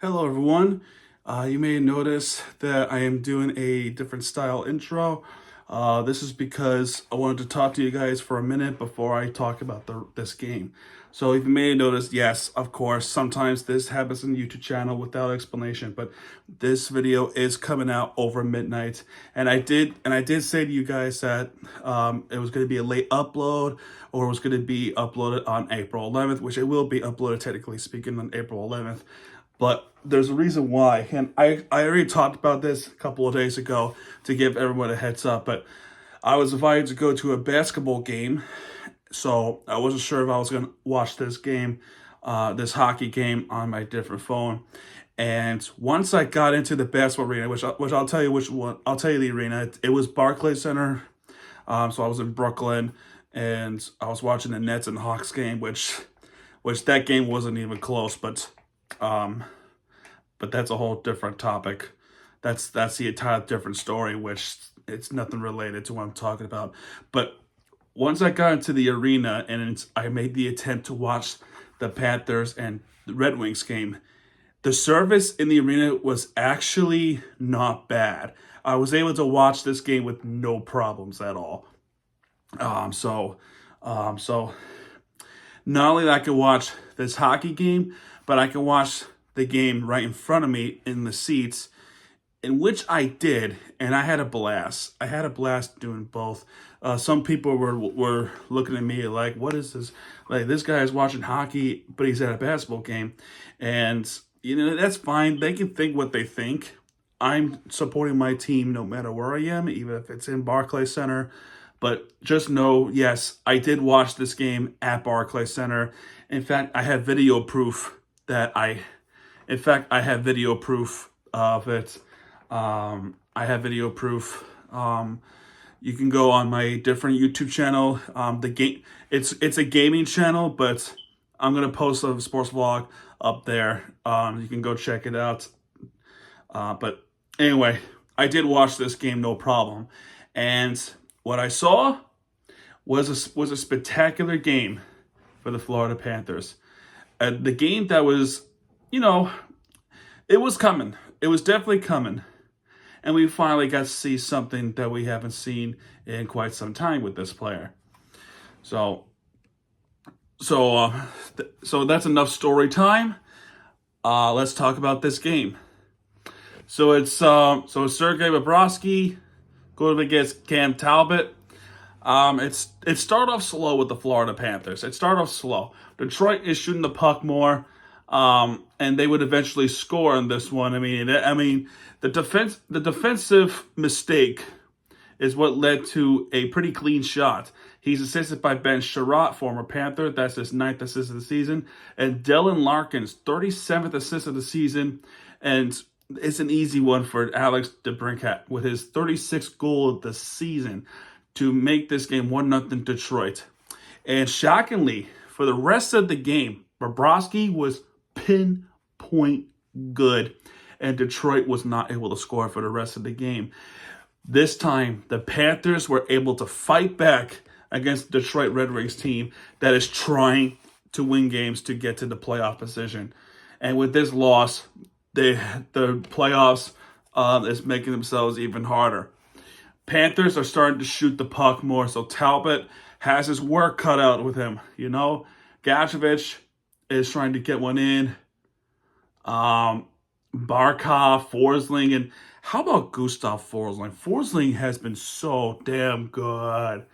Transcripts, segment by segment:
Hello everyone. You may notice that I am doing a different style intro. This is because I wanted to talk to you guys for a minute before I talk about this game. So if you may have noticed, yes, of course, sometimes this happens in the YouTube channel without explanation, but this video is coming out over midnight. And I did say to you guys that it was going to be a late upload, or it was going to be uploaded on April 11th, which it will be uploaded technically speaking on April 11th. But there's a reason why, and I already talked about this a couple of days ago to give everyone a heads up, but I was invited to go to a basketball game, so I wasn't sure if I was going to watch this game, this hockey game on my different phone. And once I got into the basketball arena, which I'll tell you which one, I'll tell you the arena, it was Barclays Center. So I was in Brooklyn, and I was watching the Nets and Hawks game, which that game wasn't even close, but that's a whole different topic. That's the entire different story, which it's nothing related to what I'm talking about. But once I got into the arena and I made the attempt to watch the Panthers and the Red Wings game, the service in the arena was actually not bad. I was able to watch this game with no problems at all. So not only that I could watch this hockey game, but I could watch the game right in front of me in the seats, in which I did, and I had a blast. I had a blast doing both. Some people were looking at me like, what is this? Like, this guy is watching hockey, but he's at a basketball game. And, that's fine. They can think what they think. I'm supporting my team no matter where I am, even if it's in Barclays Center. But just know, yes, I did watch this game at Barclays Center. In fact, I have video proof of it. I have video proof. You can go on my different YouTube channel. It's a gaming channel, but I'm gonna post a sports vlog up there. You can go check it out. But anyway, I did watch this game, no problem. And what I saw was a spectacular game for the Florida Panthers. The game that was, it was coming. It was definitely coming. And we finally got to see something that we haven't seen in quite some time with this player. So that's enough story time. Let's talk about this game. So it's Sergei Bobrovsky going against Cam Talbot. It started off slow with the Florida Panthers. It started off slow. Detroit is shooting the puck more, and they would eventually score on this one. I mean, the defensive mistake is what led to a pretty clean shot. He's assisted by Ben Sherratt, former Panther. That's his 9th assist of the season. And Dylan Larkin's 37th assist of the season. And it's an easy one for Alex DeBrincat with his 36th goal of the season to make this game 1-0 Detroit. And shockingly, for the rest of the game, Bobrovsky was pinpoint good, and Detroit was not able to score for the rest of the game. This time, the Panthers were able to fight back against the Detroit Red Wings team that is trying to win games to get to the playoff position. And with this loss, the playoffs is making themselves even harder. Panthers are starting to shoot the puck more, so Talbot has his work cut out with him. Gacevich is trying to get one in. Barkov, Forsling, and how about Gustav Forsling? Forsling has been so damn good.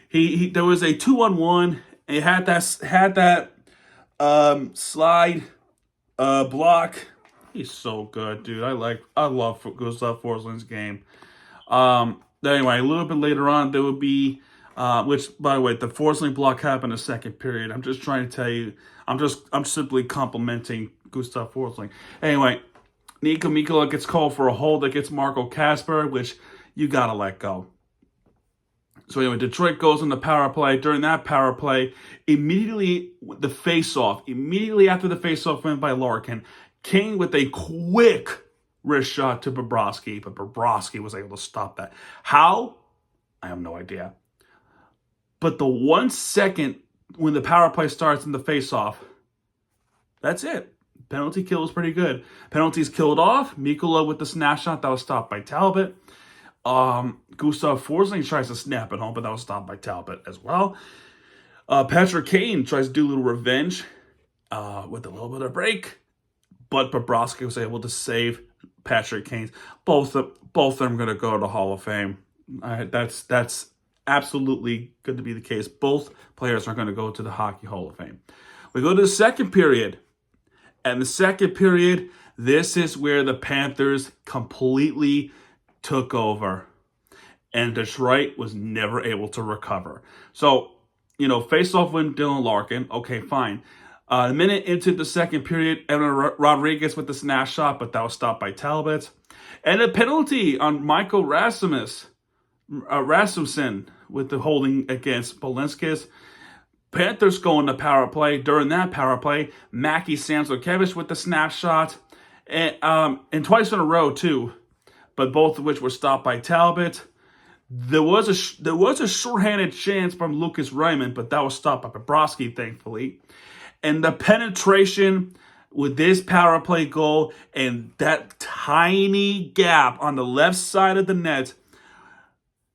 He there was a 2-on-1. He had that slide block. He's so good, dude. I love Gustav Forsling's game. Anyway, a little bit later on, there would be, which, by the way, the Forsling block happened in the second period. I'm just trying to tell you, I'm simply complimenting Gustav Forsling. Anyway, Nico Mikkola gets called for a hold against Marco Kasper, which you gotta let go. So anyway, Detroit goes on the power play. During that power play, immediately after the face-off went by Larkin, King with a quick wrist shot to Bobrovsky, but Bobrovsky was able to stop that. How? I have no idea. But the 1 second when the power play starts in the face-off, that's it. penalty kill was pretty good. Penalties killed off. Mikkola with the snap shot that was stopped by Talbot. Gustav Forsling tries to snap it home, but that was stopped by Talbot as well. Patrick Kane tries to do a little revenge with a little bit of break, but Bobrovsky was able to save Patrick Kane. Both of them going to go to the Hall of Fame. That's absolutely going to be the case. Both players are going to go to the Hockey Hall of Fame. We go to the second period. And the second period, this is where the Panthers completely took over. And Detroit was never able to recover. So, face-off win Dylan Larkin. Okay, fine. A minute into the second period, Evan Rodriguez with the snap shot, but that was stopped by Talbot. And a penalty on Michael Rasmussen with the holding against Balinskis. Panthers go in the power play. During that power play, Mackie Samsonkiewicz with the snapshot, and twice in a row too, but both of which were stopped by Talbot. There was a shorthanded chance from Lucas Raymond, but that was stopped by Bobrovsky, thankfully. And the penetration with this power play goal and that tiny gap on the left side of the net,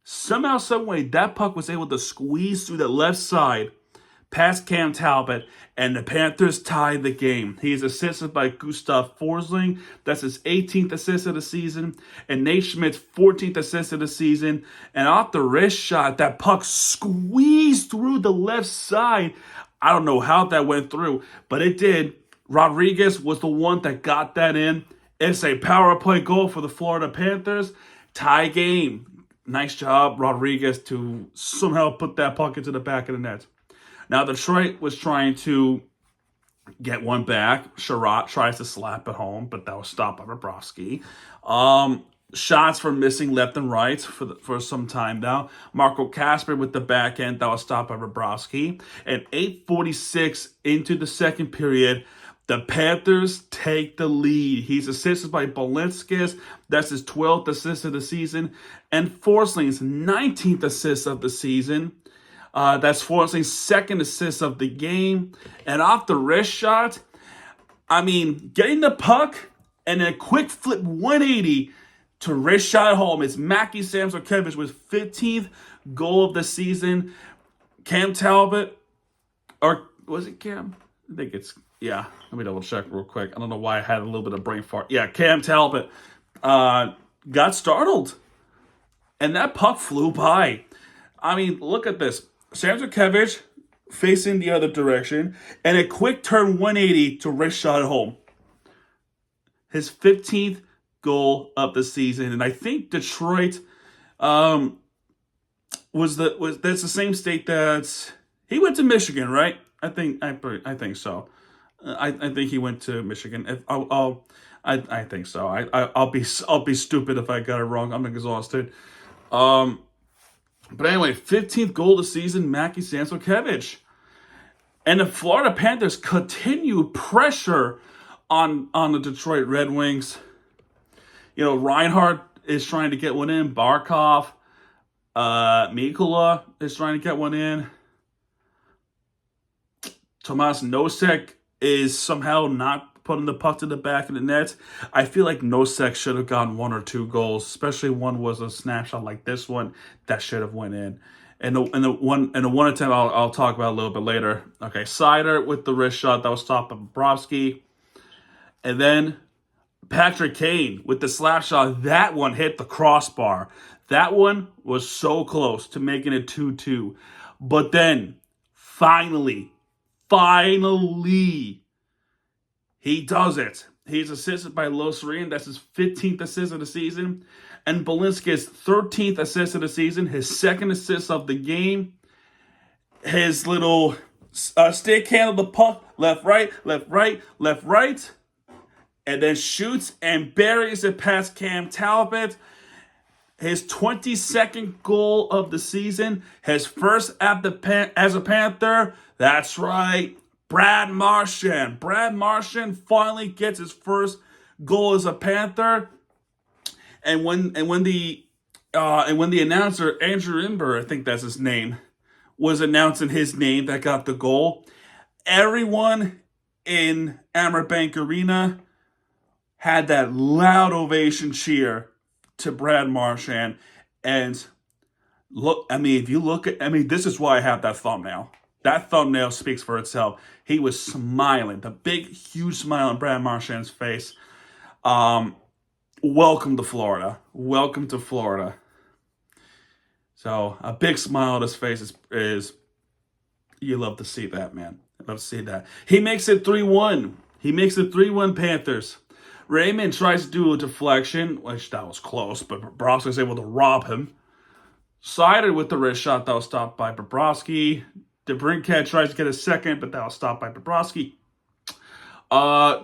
somehow, some way, that puck was able to squeeze through the left side past Cam Talbot, and the Panthers tied the game. He is assisted by Gustav Forsling. That's his 18th assist of the season. And Nate Schmidt's 14th assist of the season. And off the wrist shot, that puck squeezed through the left side. I don't know how that went through, but it did. Rodriguez was the one that got that in. It's a power play goal for the Florida Panthers. Tie game. Nice job, Rodriguez, to somehow put that puck into the back of the net. Now, Detroit was trying to get one back. Sherratt tries to slap it home, but that was stopped by Bobrovsky. Shots were missing left and right for some time now. Marco Kasper with the backhand, that was stopped by Bobrovsky. And 8:46 into the second period, the Panthers take the lead. He's assisted by Balinskis. That's his 12th assist of the season. And Forsling's 19th assist of the season. That's Forsling's second assist of the game. And off the wrist shot, getting the puck and a quick flip 180 to wrist shot home. It's Mackie Samsonkiewicz with 15th goal of the season. Cam Talbot, or was it Cam? I think it's, yeah. Let me double check real quick. I don't know why I had a little bit of brain fart. Yeah, Cam Talbot got startled. And that puck flew by. Look at this. Samsonkiewicz facing the other direction, and a quick turn 180 to wrist shot home. His 15th goal of the season, and I think Detroit that's the same state that he went to Michigan, right? I think so. I think he went to Michigan. I think so. I'll be stupid if I got it wrong. I'm exhausted. But anyway, 15th goal of the season, Mackie Samsonkiewicz. And the Florida Panthers continue pressure on the Detroit Red Wings. Reinhardt is trying to get one in. Barkov. Mikkola is trying to get one in. Tomas Nosek is somehow not putting the puck to the back of the net. I feel like Nosek should have gotten one or two goals, especially one was a snapshot like this one that should have went in. And the one attempt I'll talk about a little bit later. Okay, Sider with the wrist shot that was stopped by Bobrovsky. And then Patrick Kane with the slap shot. That one hit the crossbar. That one was so close to making it 2-2. But then, finally, he does it. He's assisted by Losarian. That's his 15th assist of the season. And Balinski's 13th assist of the season. His second assist of the game. His little stick handle the puck. Left, right. And then shoots and buries it past Cam Talbot. His 22nd goal of the season. His first as a Panther. That's right. Brad Marchand. Brad Marchand finally gets his first goal as a Panther. And when the announcer, Andrew Imber, I think that's his name, was announcing his name that got the goal, everyone in Amer Bank Arena had that loud ovation cheer to Brad Marchand. And look, I mean, if you look at, I mean, this is why I have that thumbnail. That thumbnail speaks for itself. He was smiling, the big, huge smile on Brad Marchand's face. Welcome to Florida. Welcome to Florida. So a big smile on his face is you love to see that, man. I love to see that. He makes it 3-1. He makes it 3-1 Panthers. Raymond tries to do a deflection, which that was close, but Bobrovsky was able to rob him. Sided with the wrist shot that was stopped by Bobrovsky. DeBrincat tries to get a second, but that was stopped by Bobrovsky.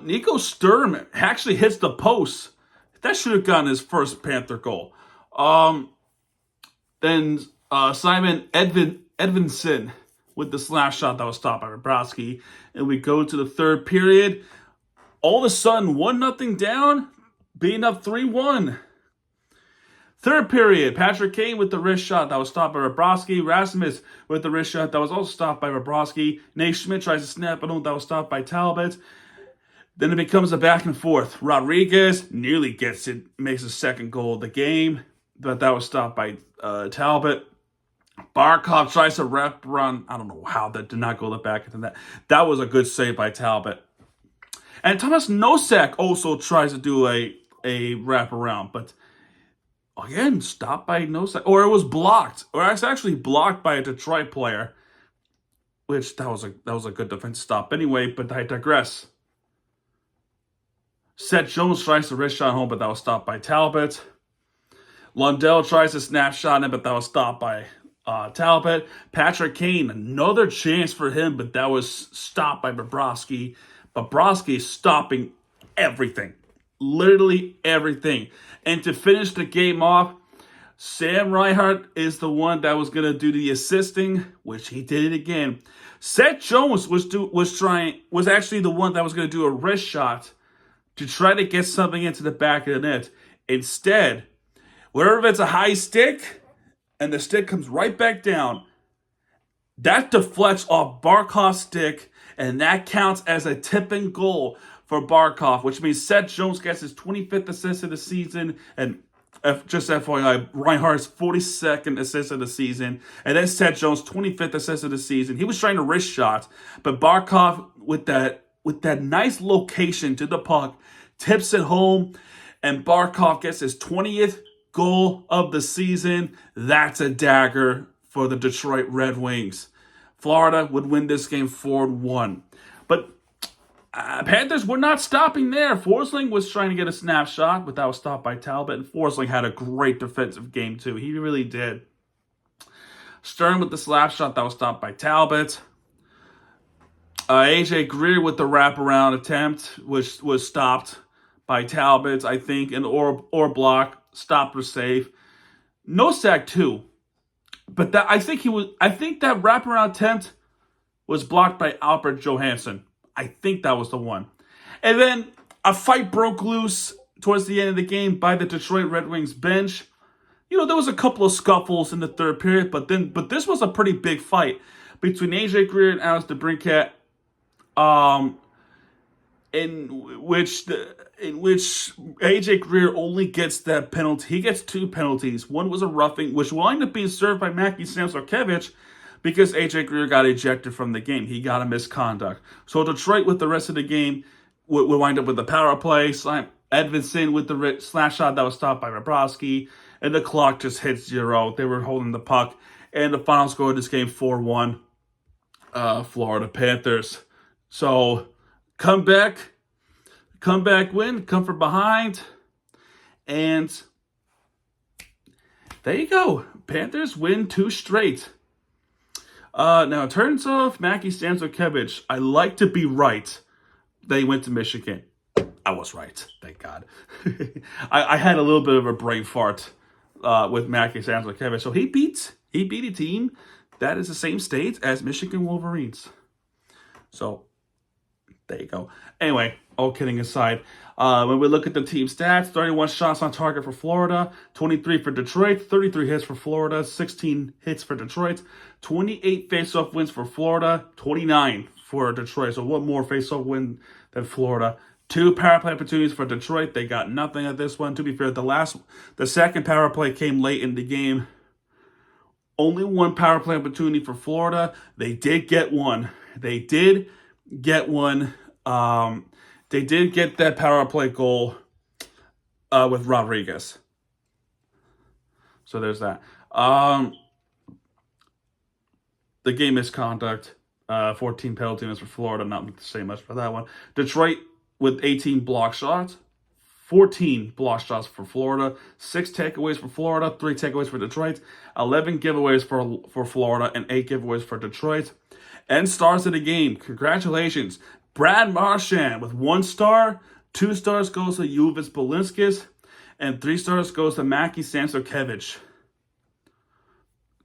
Nico Sturm actually hits the post. That should have gotten his first Panther goal. Then Simon Edvinsson with the slap shot that was stopped by Bobrovsky. And we go to the third period. All of a sudden, 1-0 down, being up 3-1. Third period, Patrick Kane with the wrist shot that was stopped by Bobrovsky. Rasmus with the wrist shot that was also stopped by Bobrovsky. Nate Schmidt tries to snap it on that was stopped by Talbot. Then it becomes a back and forth. Rodriguez nearly gets it, makes his second goal of the game, but that was stopped by Talbot. Barkov tries to wrap around. I don't know how that did not go the back into that. That was a good save by Talbot. And Thomas Nosek also tries to do a wraparound, but again, stopped by Nosek. Or it was blocked. Or it's actually blocked by a Detroit player, which that was a good defense stop anyway, but I digress. Seth Jones tries to wrist shot home, but that was stopped by Talbot. Lundell tries to snapshot him, but that was stopped by Talbot. Patrick Kane, another chance for him, but that was stopped by Bobrovsky. Bobrovsky is stopping everything. Literally everything. And to finish the game off, Sam Reinhart is the one that was going to do the assisting, which he did it again. Seth Jones was actually the one that was going to do a wrist shot to try to get something into the back of the net. Instead, wherever it's a high stick and the stick comes right back down, that deflects off Barkov's stick, and that counts as a tipping goal for Barkov, which means Seth Jones gets his 25th assist of the season, and just FYI, Reinhardt's 42nd assist of the season, and then Seth Jones' 25th assist of the season. He was trying to wrist shot, but Barkov, with that nice location to the puck, tips it home, and Barkov gets his 20th goal of the season. That's a dagger for the Detroit Red Wings. Florida would win this game 4-1. But Panthers were not stopping there. Forsling was trying to get a snapshot, but that was stopped by Talbot. And Forsling had a great defensive game, too. He really did. Stern with the slap shot that was stopped by Talbot. AJ Greer with the wraparound attempt, which was stopped by Talbot, I think, and or block, stopped or save. Nosek too, but I think that wraparound attempt was blocked by Albert Johansson. I think that was the one. And then a fight broke loose towards the end of the game by the Detroit Red Wings bench. You know, there was a couple of scuffles in the third period, but this was a pretty big fight between AJ Greer and Alex DeBrincat. In which AJ Greer only gets that penalty. He gets two penalties. One was a roughing, which will end up being served by Mackie Samsarkevich because AJ Greer got ejected from the game. He got a misconduct. So Detroit, with the rest of the game, would wind up with the power play. Edvinsson with the slash shot that was stopped by Bobrovsky, and the clock just hit 0. They were holding the puck, and the final score of this game 4-1. Florida Panthers. So comeback win, come from behind, and there you go. Panthers win 2 straight. Now, in terms of Mackie Samsarkevich, I like to be right that he went to Michigan. I was right, thank God. I had a little bit of a brain fart with Mackie Samsarkevich. So he beat a team that is the same state as Michigan Wolverines. So there you go. Anyway, all kidding aside, when we look at the team stats, 31 shots on target for Florida, 23 for Detroit, 33 hits for Florida, 16 hits for Detroit, 28 face-off wins for Florida, 29 for Detroit. So what more face-off win than Florida? 2 power play opportunities for Detroit. They got nothing at this one. To be fair, the second power play came late in the game. Only 1 power play opportunity for Florida. They did get one. They did get one. They did get that power play goal with Rodriguez. So there's that. The game misconduct. 14 penalty minutes for Florida. Not to say much for that one. Detroit with 18 block shots. 14 block shots for Florida. 6 takeaways for Florida. 3 takeaways for Detroit. 11 giveaways for Florida. And 8 giveaways for Detroit. And stars of the game. Congratulations. Brad Marchand with 1 star. 2 stars goes to Juvis Balinskis. And 3 stars goes to Maki Sansokevich.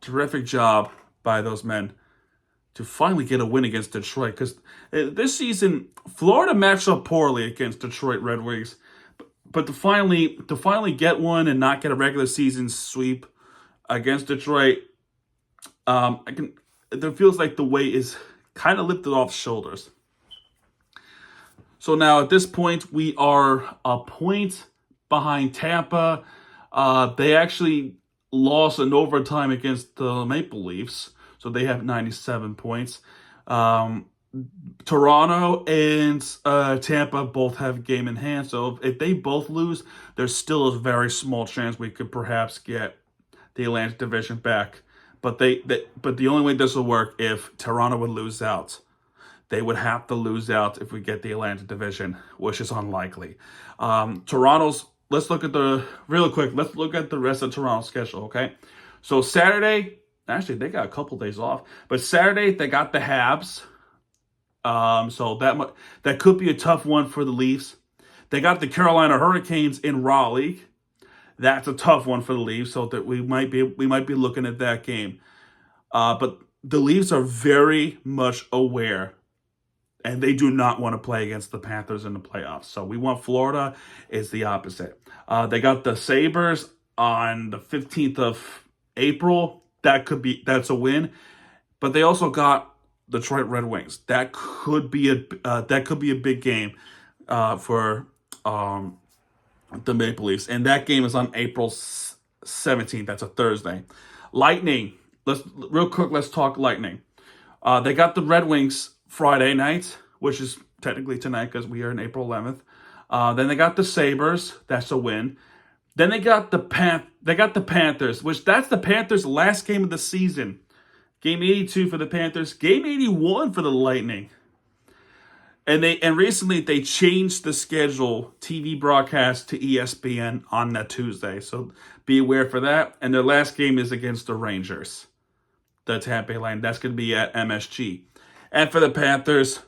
Terrific job by those men to finally get a win against Detroit. Because this season, Florida matched up poorly against Detroit Red Wings. But to finally get one and not get a regular season sweep against Detroit, it feels like the weight is kind of lifted off shoulders. So now at this point, we are a point behind Tampa. They actually lost in overtime against the Maple Leafs, so they have 97 points. Toronto and Tampa both have game in hand, so if they both lose, there's still a very small chance we could perhaps get the Atlantic Division back. But the only way this will work if Toronto would lose out. They would have to lose out if we get the Atlantic Division, which is unlikely. Let's look at the rest of Toronto's schedule, okay? So Saturday, actually they got a couple days off, but Saturday they got the Habs. So that could be a tough one for the Leafs. They got the Carolina Hurricanes in Raleigh. That's a tough one for the Leafs, so that we might be looking at that game. But the Leafs are very much aware, and they do not want to play against the Panthers in the playoffs. So we want Florida. It's the opposite. They got the Sabres on the 15th of April. That's a win. But they also got Detroit Red Wings. That could be a big game for the Maple Leafs, and that game is on April 17th. That's a Thursday. Lightning. Let's talk Lightning. They got the Red Wings Friday night, which is technically tonight because we are in April 11th. Then they got the Sabres. That's a win. Then they got the Panthers, which that's the Panthers' last game of the season. Game 82 for the Panthers. Game 81 for the Lightning. And recently they changed the schedule, TV broadcast to ESPN on that Tuesday. So be aware for that. And their last game is against the Rangers. The Tampa Bay Lightning. That's going to be at MSG. And for the Panthers,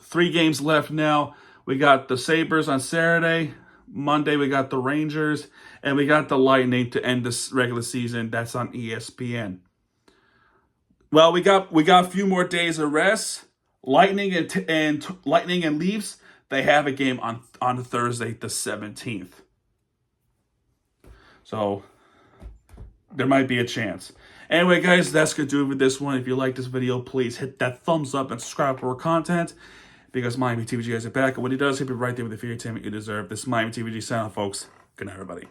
3 games left now. We got the Sabres on Saturday. Monday we got the Rangers. And we got the Lightning to end this regular season. That's on ESPN. Well, we got a few more days of rest. Lightning and Leafs, they have a game on Thursday the 17th. So there might be a chance. Anyway, guys, that's going to do it for this one. If you like this video, please hit that thumbs up and subscribe for more content, because Miami TVG has it back. And when he does, he'll be right there with the entertainment you deserve. This is Miami TVG signing off, folks. Good night, everybody.